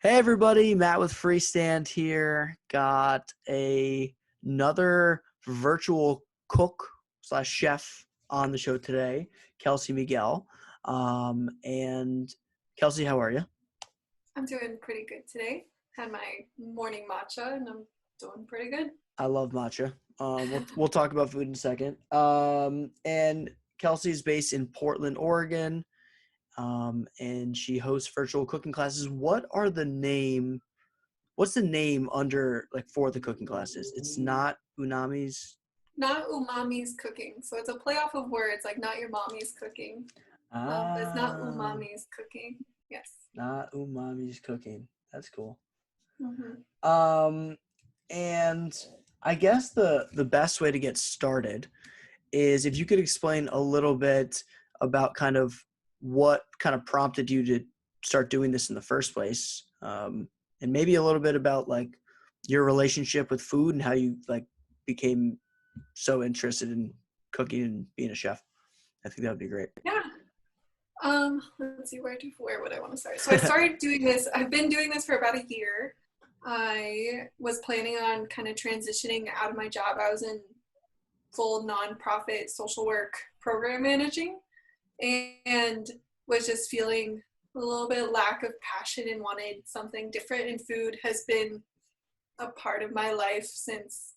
Hey everybody, Matt with Freestand here. Got another virtual cook slash chef on the show today, Kelsey Miguel. And Kelsey, how are you? I'm doing pretty good today. Had my morning matcha and I'm doing pretty good. I love matcha. We'll talk about food in a second. And Kelsey's based in Portland, Oregon. And she hosts virtual cooking classes. What's the name under for the cooking classes? It's not Unamis. Not Umami's cooking. So it's a playoff of words, like not your mommy's cooking. But it's not Ah, Umami's cooking. Yes. not Umami's cooking. That's cool. hmm Um, and I guess the best way to get started is if you could explain a little bit about kind of what kind of prompted you to start doing this in the first place, and maybe a little bit about your relationship with food and how you became so interested in cooking and being a chef. I think that would be great. Yeah. Let's see, where would I want to start? So I started doing this. I've been doing this for about a year. I was planning on kind of transitioning out of my job. I was in full nonprofit social work program managing and was just feeling a little bit lack of passion and wanted something different. And food has been a part of my life since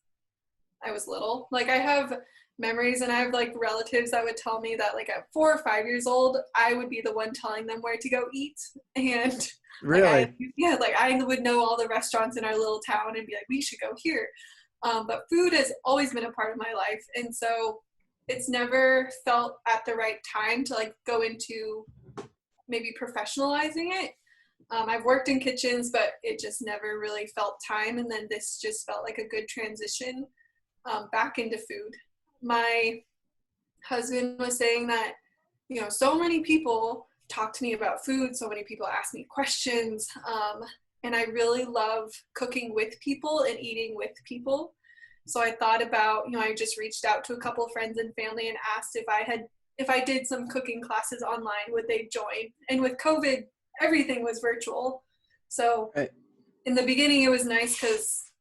I was little. Like I have memories and I have like relatives that would tell me that like at 4 or 5 years old, I would be the one telling them where to go eat. And Really? like I would know all the restaurants in our little town and be like, we should go here. But food has always been a part of my life. And so it's never felt at the right time to like go into maybe professionalizing it. I've worked in kitchens, but it just never really felt time. And then this just felt like a good transition back into food. My husband was saying that, so many people talk to me about food. So many people ask me questions. And I really love cooking with people and eating with people. So I thought about, I just reached out to a couple of friends and family and asked if I did some cooking classes online, would they join? And with COVID, everything was virtual. So Right. in the beginning, it was nice because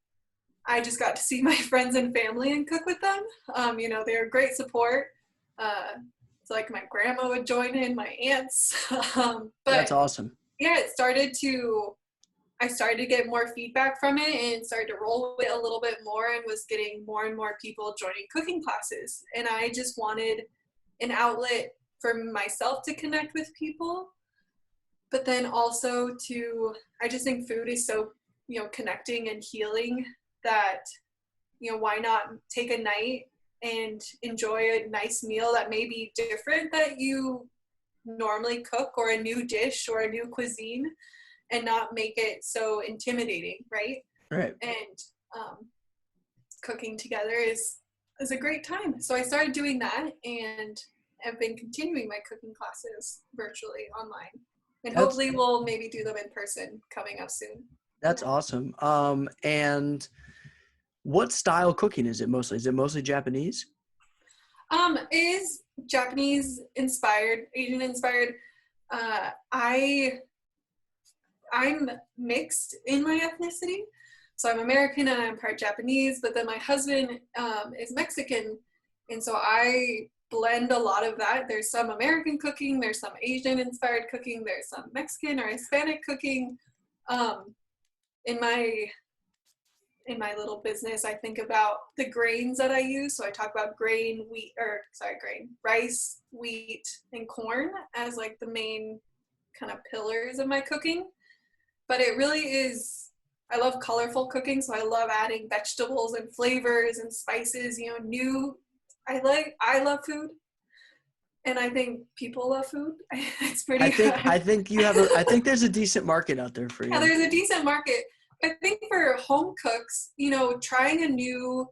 I just got to see my friends and family and cook with them. They were great support. So like my grandma would join in, my aunts. That's But awesome. yeah, I started to get more feedback from it and started to roll with it a little bit more and was getting more and more people joining cooking classes. And I just wanted an outlet for myself to connect with people, but then also I just think food is so, connecting and healing that, why not take a night and enjoy a nice meal that may be different that you normally cook, or a new dish or a new cuisine, and not make it so intimidating, right? Right. And cooking together is a great time. So I started doing that and have been continuing my cooking classes virtually online. And That's hopefully we'll maybe do them in person coming up soon. that's awesome. And what style cooking is it mostly? Is it mostly Japanese? Is Japanese inspired, Asian inspired. Uh, I I'm mixed in my ethnicity. So I'm American and I'm part Japanese, but then my husband is Mexican. And so I blend a lot of that. There's some American cooking, there's some Asian inspired cooking, there's some Mexican or Hispanic cooking. Um, in my in my little business, I think about the grains that I use. So I talk about rice, wheat, and corn as like the main kind of pillars of my cooking. But it really is, I love colorful cooking, so I love adding vegetables and flavors and spices, I love food, and I think people love food. It's I pretty think good. I think I think there's a decent market out there for Yeah, you. there's a decent market. I think for home cooks, trying a new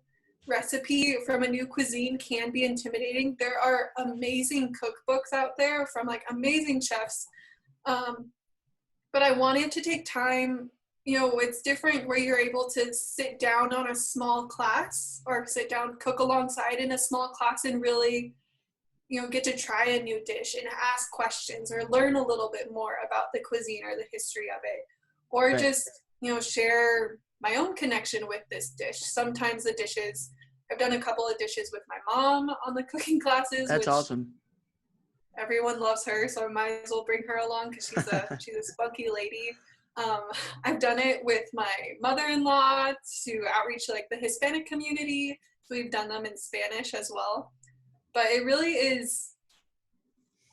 recipe from a new cuisine can be intimidating. There are amazing cookbooks out there from like amazing chefs. Um, but I wanted to take time. It's different where you're able to sit down on a small class or sit down, cook alongside in a small class and really, get to try a new dish and ask questions or learn a little bit more about the cuisine or the history of it. or Right. just, share my own connection with this dish. Sometimes the dishes, I've done a couple of dishes with my mom on the cooking classes, That's which awesome. everyone loves her, so I might as well bring her along because she's a spunky lady. Um, I've done it with my mother-in-law to outreach like the Hispanic community. So we've done them in Spanish as well. But it really is,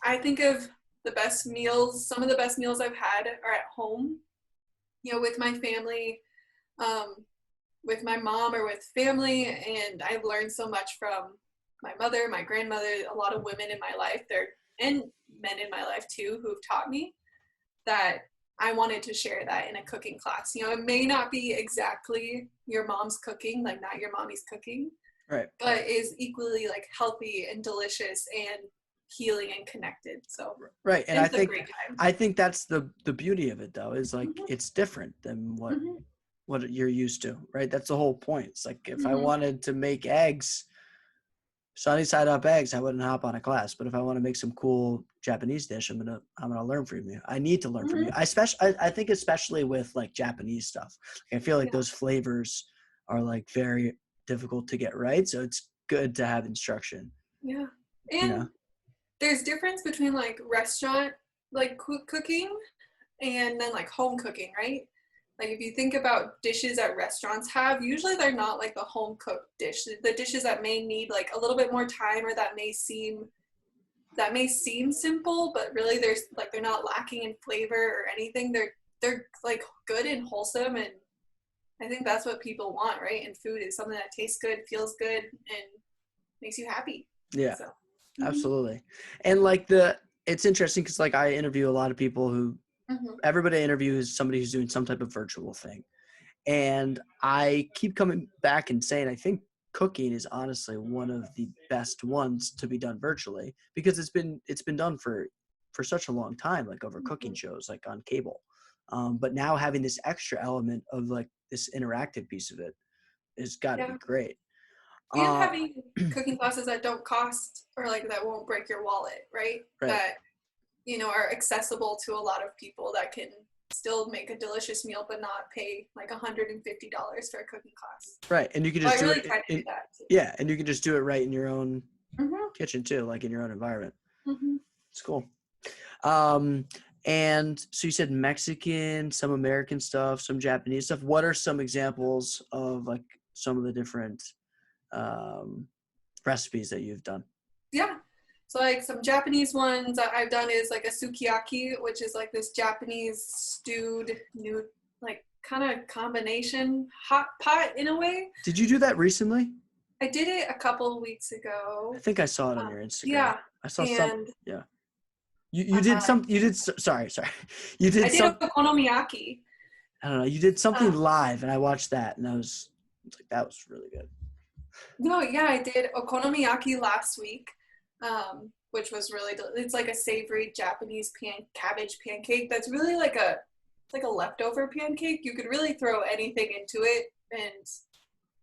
I think of the best meals, some of the best meals I've had are at home, with my family, um, with my mom or with family. And I've learned so much from my mother, my grandmother, a lot of women in my life there, and men in my life too, who've taught me that I wanted to share that in a cooking class. It may not be exactly your mom's cooking, like not your mommy's cooking, Right. but is equally like healthy and delicious and healing and connected. So Right. And it's a great time. I think that's the beauty of it though, is like Mm-hmm. it's different than Mm-hmm. what you're used to, right? That's the whole point. It's like if I Mm-hmm. wanted to make eggs, sunny side up eggs, I wouldn't hop on a class. But if I want to make some cool Japanese dish, I'm gonna learn from you. I need to learn from Mm-hmm. you. I think especially with like Japanese stuff. I feel like Yeah. those flavors are like very difficult to get right. So it's good to have instruction. Yeah. You And know? there's difference between like restaurant like cooking and then like home cooking, right? Like if you think about dishes that restaurants have, usually they're not like the home cooked dish. The dishes that may need like a little bit more time or that may seem simple, but really they're not lacking in flavor or anything. They're like good and wholesome, and I think that's what people want, right? And food is something that tastes good, feels good, and makes you happy. Yeah. So Absolutely. And like it's interesting because like I interview a lot of people who mm-hmm. everybody I interview is somebody who's doing some type of virtual thing. And I keep coming back and saying I think cooking is honestly one of the best ones to be done virtually because it's been done for such a long time, like over cooking shows like on cable. But now having this extra element of like this interactive piece of it has got to Yeah. be great. And having cooking classes that don't cost or like that won't break your wallet, right? Right. That are accessible to a lot of people that can still make a delicious meal but not pay like $150 for a cooking class. Right. And you can So I just do really it. try to do that too. Yeah. And you can just do it right in your own Mm-hmm. kitchen too, like in your own environment. Mm-hmm. It's cool. And so you said Mexican, some American stuff, some Japanese stuff. What are some examples of like some of the different recipes that you've done? Yeah. So like some Japanese ones that I've done is like a sukiyaki, which is like this Japanese stewed new like kind of combination hot pot in a way. Did you do that recently? I did it a couple of weeks I ago. think I saw it on your Instagram. Yeah. I saw some. And Yeah. You did some. You did. Sorry. You I did did some. okonomiyaki. I don't know. You did something Uh, live, and I watched that, and I was like, that was really good. no, yeah, I did okonomiyaki last week, which was really it's like a savory Japanese cabbage pancake that's really like a leftover pancake. You could really throw anything into it and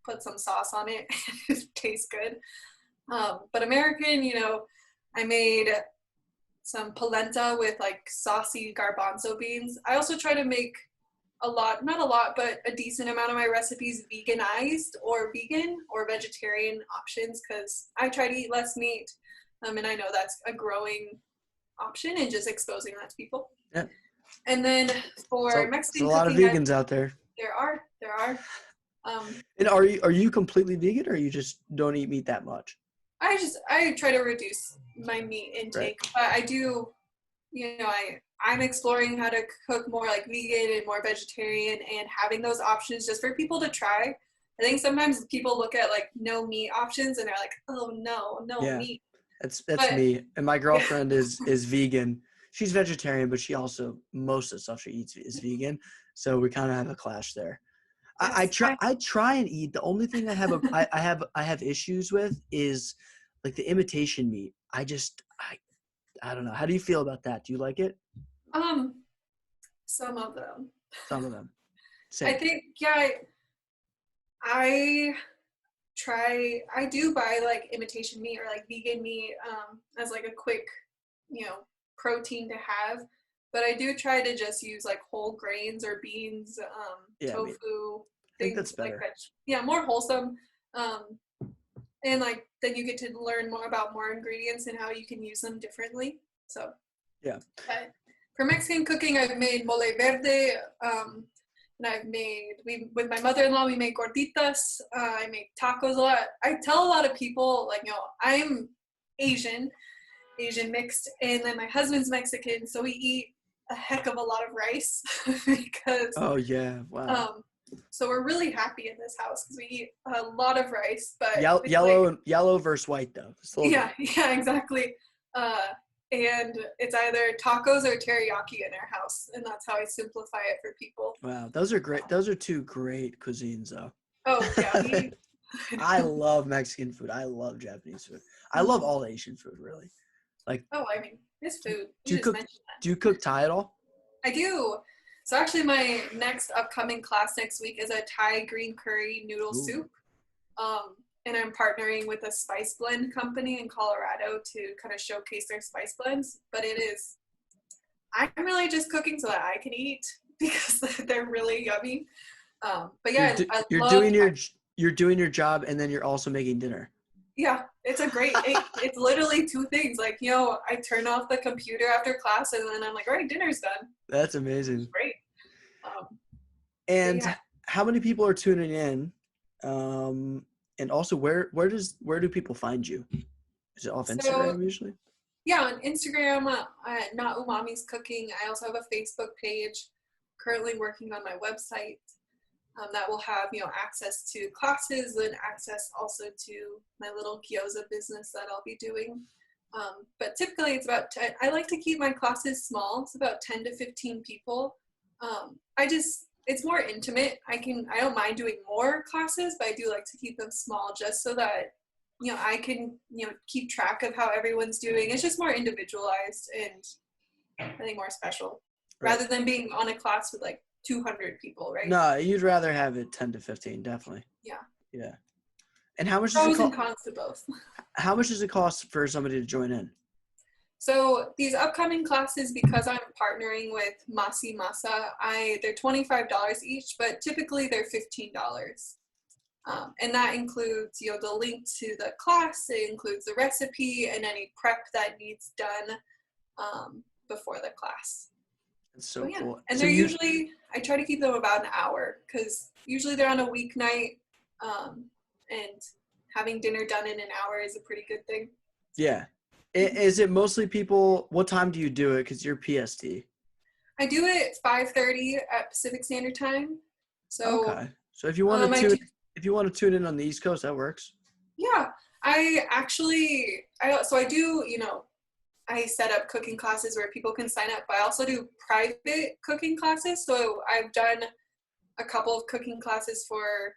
put some sauce on it. It tastes good. But American, I made some polenta with like saucy garbanzo beans. I also try to make not a lot, but a decent amount of my recipes veganized or vegan or vegetarian options because I try to eat less meat. And I know that's a growing option and just exposing that to people. Yeah. And then for So Mexican there's a lot of cooking, vegans out there. there are. And are you completely vegan, or you just don't eat meat that much? I try to reduce my meat intake, Right. but I do, I'm exploring how to cook more like vegan and more vegetarian and having those options just for people to try. I think sometimes people look at like no meat options and they're like, oh no Yeah. meat. That's But me. And my yeah, girlfriend is vegan. She's vegetarian, but she also most of the stuff she eats is vegan. So we kind of have a clash there. yes, I try and eat. The only thing I have issues with is like the imitation meat. I don't know. How do you feel about that? Do you like it? um, some of them. Some of them. I Same. think I I do buy like imitation meat or like vegan meat as like a quick, protein to have. but I do try to just use like whole grains or beans, Yeah, I mean, tofu, I think that's things like better. that. Yeah, more wholesome. And like then you get to learn more about more ingredients and how you can use them differently. So Yeah. but for Mexican cooking, I've made mole verde, and with my mother-in-law, we make gorditas. I make tacos a lot. I tell a lot of people, like, I'm Asian, Asian mixed, and then my husband's Mexican, so we eat a heck of a lot of rice because, Oh yeah. Wow. so we're really happy in this house because we eat a lot of rice, but Yellow, it's like, yellow versus white though. It's a little yeah, yeah, exactly. Uh, and it's either tacos or teriyaki in our house, and that's how I simplify it for people. Wow, those are great. Those are two great cuisines, though. Oh yeah, we. I love Mexican food. I love Japanese food. I love all Asian food, really. Like, Oh, I mean, it's food. do You you just cook? mentioned that. Do you cook Thai at all? I do. So actually, my next upcoming class next week is a Thai green curry noodle Ooh. soup. And I'm partnering with a spice blend company in Colorado to kind of showcase their spice blends. But I'm really just cooking so that I can eat because they're really yummy. But yeah, I You're love doing Thai. you're doing your job, and then you're also making dinner. Yeah, it's it's literally two things. Like, I turn off the computer after class and then I'm like, all right, dinner's done. That's amazing. Great. Um, but And yeah. how many people are tuning in? And also, where do people find you? Is it off So Instagram usually? yeah, on Instagram, not Umamis Cooking. I also have a Facebook page. Currently working on my website that will have access to classes and access also to my little gyoza business that I'll be doing. But typically, it's about 10. I like to keep my classes small. It's about 10 to 15 people. It's more intimate. I don't mind doing more classes, but I do like to keep them small just so that I can keep track of how everyone's doing. It's just more individualized and I think more special Right. rather than being on a class with like 200 people, right? No, you'd rather have it 10 to 15, definitely. Yeah. Yeah. And how much does it Pros and cost? cons to both. How much does it cost for somebody to join in? So these upcoming classes, because I'm partnering with Masi Masa, they're $25 each, but typically they're $15. And that includes, the link to the class, it includes the recipe and any prep that needs done before the class. That's so yeah. cool. And So they're usually, I try to keep them about an hour because usually they're on a weeknight, and having dinner done in an hour is a pretty good thing. yeah. Is it mostly people? What time do you do it? Because you're PST. I do it 5:30 at Pacific Standard Time. So Okay. So if you want to tune in on the East Coast, that works. yeah, so I do, I set up cooking classes where people can sign up, but I also do private cooking classes. So I've done a couple of cooking classes for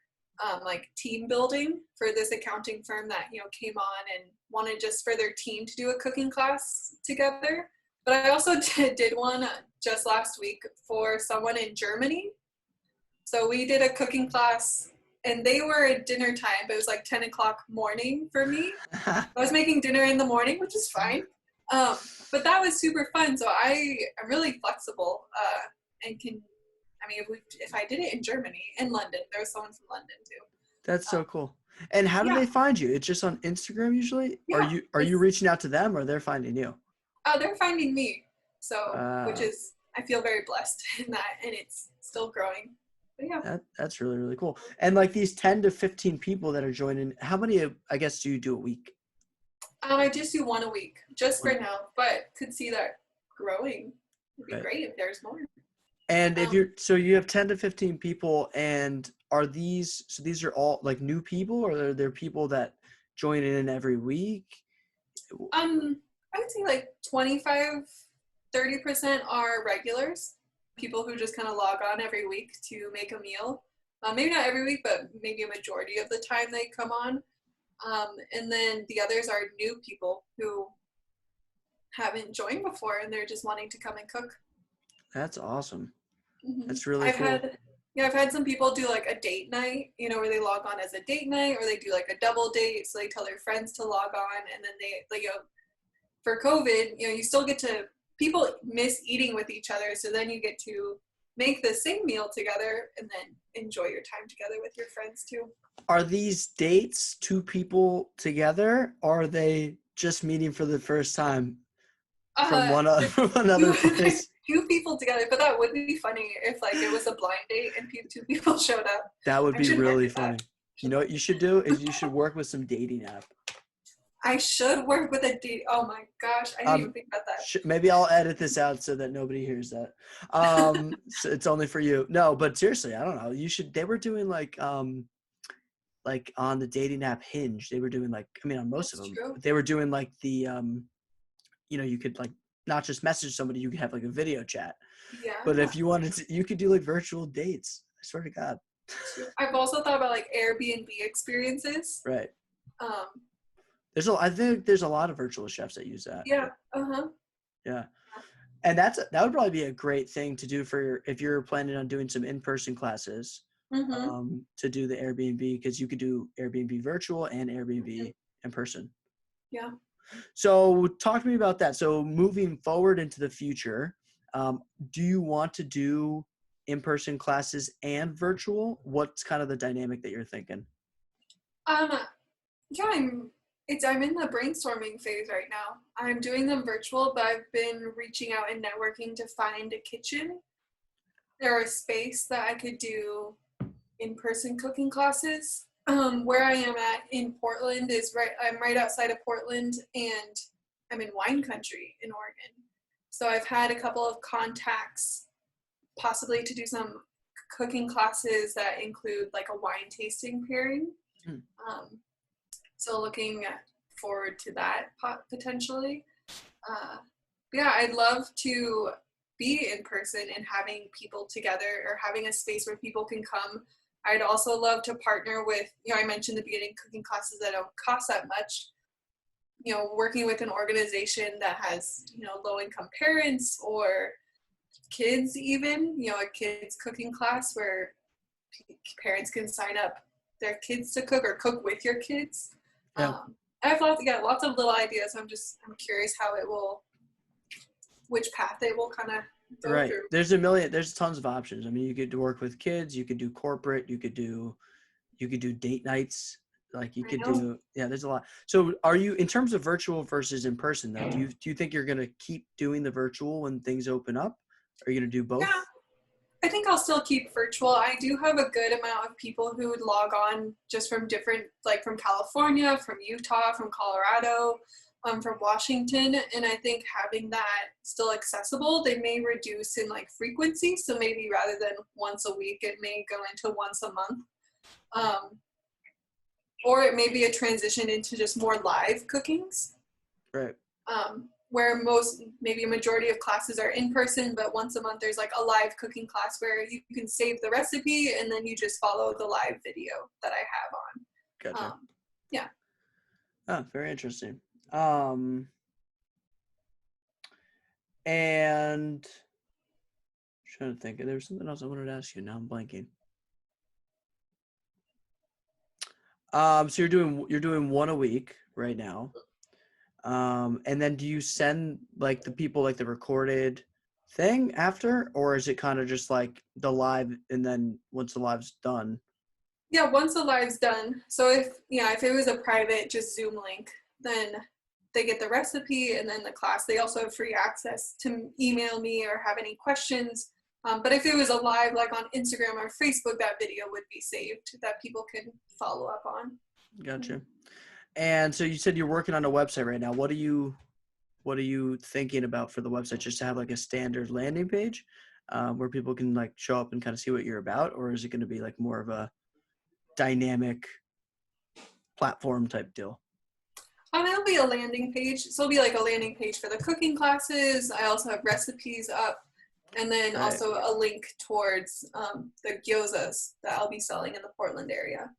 like team building for this accounting firm that came on and wanted just for their team to do a cooking class together. But I also did one just last week for someone in Germany. So we did a cooking class and they were at dinner time, but it was like 10 o'clock morning for me. I was making dinner in the morning, which is fine. But that was super fun. So I'm really flexible and if I did it in Germany, in London, there was someone from London too. That's so cool. And how do they find you? It's just on Instagram usually? Yeah, Are you reaching out to them or they're finding you? They're finding me. So, which is, I feel very blessed in that, and it's still growing. But yeah. That's really, really cool. And like these 10 to 15 people that are joining, how many, I guess, do you do a week? I just do one a week, just for now, but could see that growing. It'd be great if there's more. And if you have 10 to 15 people, and these are all like new people, or are there people that join in every week? I would say like 25-30% are regulars, people who just kind of log on every week to make a meal. Maybe not every week, but maybe a majority of the time they come on. And then the others are new people who haven't joined before and they're just wanting to come and cook. That's awesome. Mm-hmm. That's really cool. I've had some people do like a date night, where they log on as a date night, or they do like a double date. So they tell their friends to log on, and then they for COVID, you still get to people miss eating with each other. So then you get to make the same meal together and then enjoy your time together with your friends too. Are these dates two people together, or are they just meeting for the first time from from another place? Two people together, but that would be funny if like it was a blind date and two people showed up. That would be really funny. You know what you should do is you should work with some dating app. I should work with a date. Oh my gosh, I didn't even think about that. Maybe I'll edit this out so that nobody hears that. So it's only for you. No, but seriously, I don't know. You should. They were doing like on the dating app Hinge. They were doing like, I mean, on most of them, they were doing like the you could like not just message somebody, you could have like a video chat. Yeah. But if you wanted to, you could do like virtual dates. I swear to God. I've also thought about like Airbnb experiences. Right. I think there's a lot of virtual chefs that use that. Yeah. Yeah. And that would probably be a great thing to do if you're planning on doing some in-person classes, to do the Airbnb, because you could do Airbnb virtual and Airbnb in person. Yeah. So talk to me about that. So moving forward into the future, do you want to do in-person classes and virtual? What's kind of the dynamic that you're thinking? Yeah, I'm in the brainstorming phase right now. I'm doing them virtual, but I've been reaching out and networking to find a kitchen or a space that I could do in-person cooking classes. Where I am at in Portland I'm right outside of Portland, and I'm in wine country in Oregon. So I've had a couple of contacts possibly to do some cooking classes that include like a wine tasting pairing. So looking forward to that potentially. Yeah, I'd love to be in person and having people together, or having a space where people can come. I'd also love to partner with, I mentioned in the beginning, cooking classes that don't cost that much. Working with an organization that has, low-income parents or kids even, a kids cooking class where parents can sign up their kids to cook or cook with your kids. Yeah. I have lots of little ideas. I'm curious which path they will kind of go through. There's tons of options. I mean, you could work with kids, you could do corporate, you could do date nights. Like you could do, there's a lot. So are you, in terms of virtual versus in person though, do you think you're going to keep doing the virtual when things open up? Are you going to do both? Yeah, I think I'll still keep virtual. I do have a good amount of people who would log on just from different, like from California, from Utah, from Colorado, from Washington. And I think having that still accessible, they may reduce in like frequency. So maybe rather than once a week, it may go into once a month. Or it may be a transition into just more live cookings. Right. Where maybe a majority of classes are in person, but once a month there's like a live cooking class where you can save the recipe and then you just follow the live video that I have on. Gotcha. Yeah. Oh, very interesting. And I'm trying to think, there was something else I wanted to ask you. Now I'm blanking. So you're doing one a week right now. And then do you send like the people like the recorded thing after, or is it kind of just like the live and then once the live's done? Yeah, once the live's done. So if it was a private just Zoom link, then they get the recipe and then the class. They also have free access to email me or have any questions. But if it was a live, like on Instagram or Facebook, that video would be saved that people can follow up on. Gotcha. And so you said you're working on a website right now. What are you thinking about for the website? Just to have like a standard landing page where people can like show up and kind of see what you're about? Or is it going to be like more of a dynamic platform type deal? It'll be a landing page. So it'll be like a landing page for the cooking classes. I also have recipes up. And then also a link towards the gyozas that I'll be selling in the Portland area.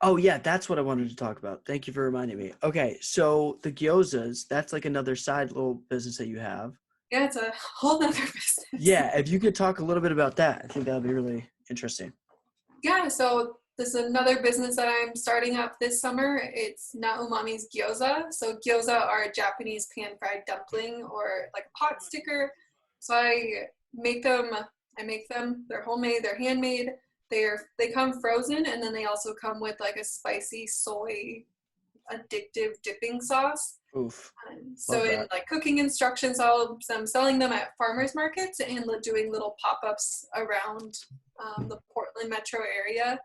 Oh, yeah, that's what I wanted to talk about. Thank you for reminding me. Okay, so the gyozas, that's like another side little business that you have. Yeah, it's a whole other business. Yeah, if you could talk a little bit about that, I think that would be really interesting. Yeah, so This is another business that I'm starting up this summer. It's not Umamis Gyoza. So gyoza are a Japanese pan-fried dumpling or like a pot sticker. So make them. I make them. They're homemade. They're handmade. They come frozen, and then they also come with like a spicy soy addictive dipping sauce. Oof. So in like cooking instructions, I'm selling them at farmers markets and doing little pop-ups around the Portland metro area.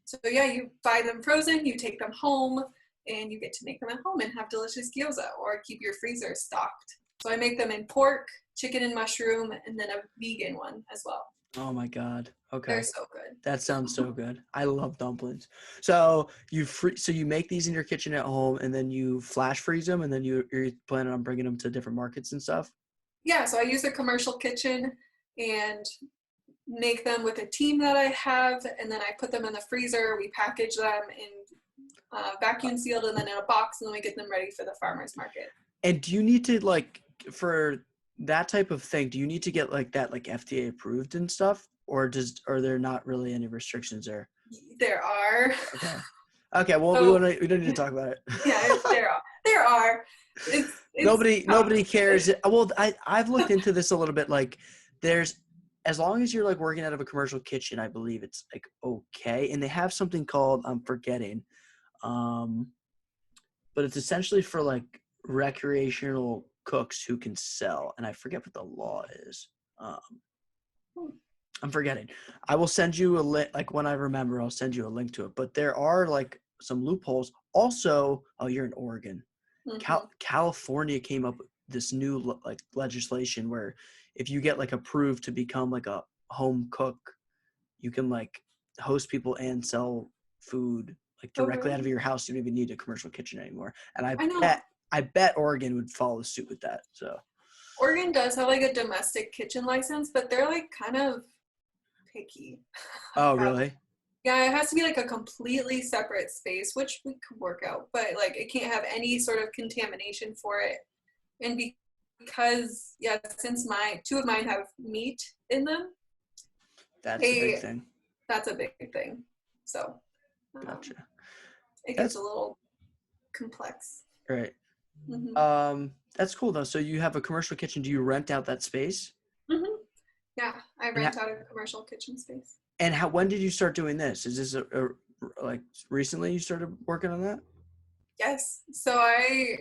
So yeah, you buy them frozen, you take them home, and you get to make them at home and have delicious gyoza or keep your freezer stocked. So I make them in pork, chicken and mushroom, and then a vegan one as well. Oh my God. Okay. They're so good. That sounds so good. I love dumplings. So you make these in your kitchen at home, and then you flash freeze them, and then you're planning on bringing them to different markets and stuff? Yeah, so I use a commercial kitchen and make them with a team that I have, and then I put them in the freezer. We package them in vacuum sealed and then in a box, and then we get them ready for the farmer's market. And do you need to, like, for that type of thing, do you need to get like that, like FDA approved and stuff, or are there not really any restrictions there? There are. Okay. Well, so, we don't need to talk about it. Yeah, there are. It's nobody cares. Well, I've looked into this a little bit. Like, as long as you're like working out of a commercial kitchen, I believe it's like okay. And they have something called, I'm forgetting, but it's essentially for like recreational cooks who can sell, and I forget what the law is. I'm forgetting. I will send you a link. Like, when I remember, I'll send you a link to it. But there are like some loopholes. Also, you're in Oregon. Mm-hmm. California came up with this new like legislation where if you get like approved to become like a home cook, you can like host people and sell food like directly out of your house. You don't even need a commercial kitchen anymore. And I bet Oregon would follow suit with that. So Oregon does have like a domestic kitchen license, but they're like kind of picky. Oh, really? Yeah, it has to be like a completely separate space, which we could work out, but like it can't have any sort of contamination for it. And because since two of mine have meat in them, that's a big thing. That's a big thing. So gotcha. It gets a little complex. Right. Mm-hmm. That's cool though. So you have a commercial kitchen. Do you rent out that space? Mm-hmm. Yeah, I rent out a commercial kitchen space. And when did you start doing this? Is this like recently you started working on that? Yes. So I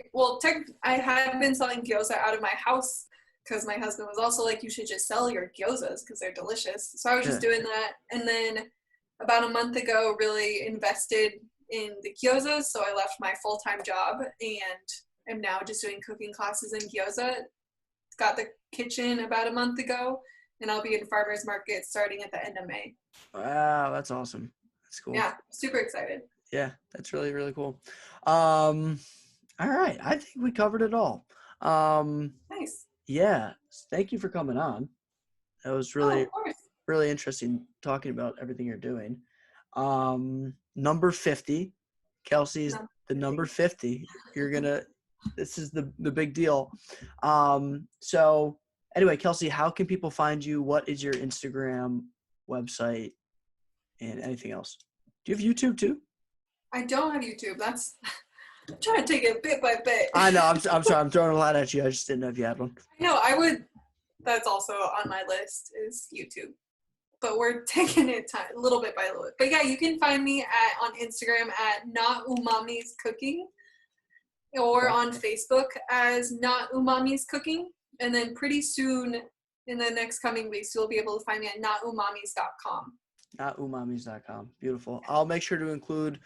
had been selling gyoza out of my house because my husband was also like, you should just sell your gyozas because they're delicious. So I was just doing that. And then about a month ago, really invested in the gyozas. So I left my full-time job and am now just doing cooking classes in gyoza. Got the kitchen about a month ago, and I'll be in farmers market starting at the end of May. Wow, that's awesome. That's cool. Yeah, super excited. Yeah, that's really, really cool. All right. I think we covered it all. Nice. Yeah. Thank you for coming on. That was really, really interesting talking about everything you're doing. Number 50. Kelsey's the number 50. This is the big deal. So anyway, Kelsey, how can people find you? What is your Instagram, website, and anything else? Do you have YouTube too? I don't have YouTube. I'm trying to take it bit by bit. I know. I'm sorry. I'm throwing a lot at you. I just didn't know if you had one. No, I would. That's also on my list is YouTube. But we're taking it little bit by little bit. But yeah, you can find me on Instagram at Not Umamis Cooking, or on Facebook as Not Umamis Cooking. And then pretty soon, in the next coming weeks, you'll be able to find me at notumamis.com. Notumamis.com. Beautiful. I'll make sure to include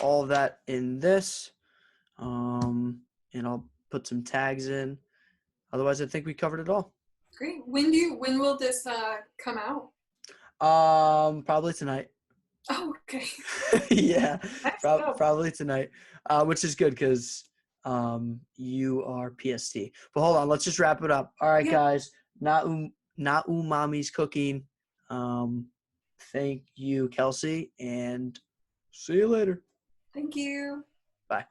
all of that in this. And I'll put some tags in. Otherwise, I think we covered it all. Great. When will this come out? Probably tonight. Oh, okay. Yeah, probably tonight, which is good because you are PST. But hold on, let's just wrap it up. All right, guys. Not Umamis Cooking. Thank you, Kelsey, and see you later. Thank you. Bye.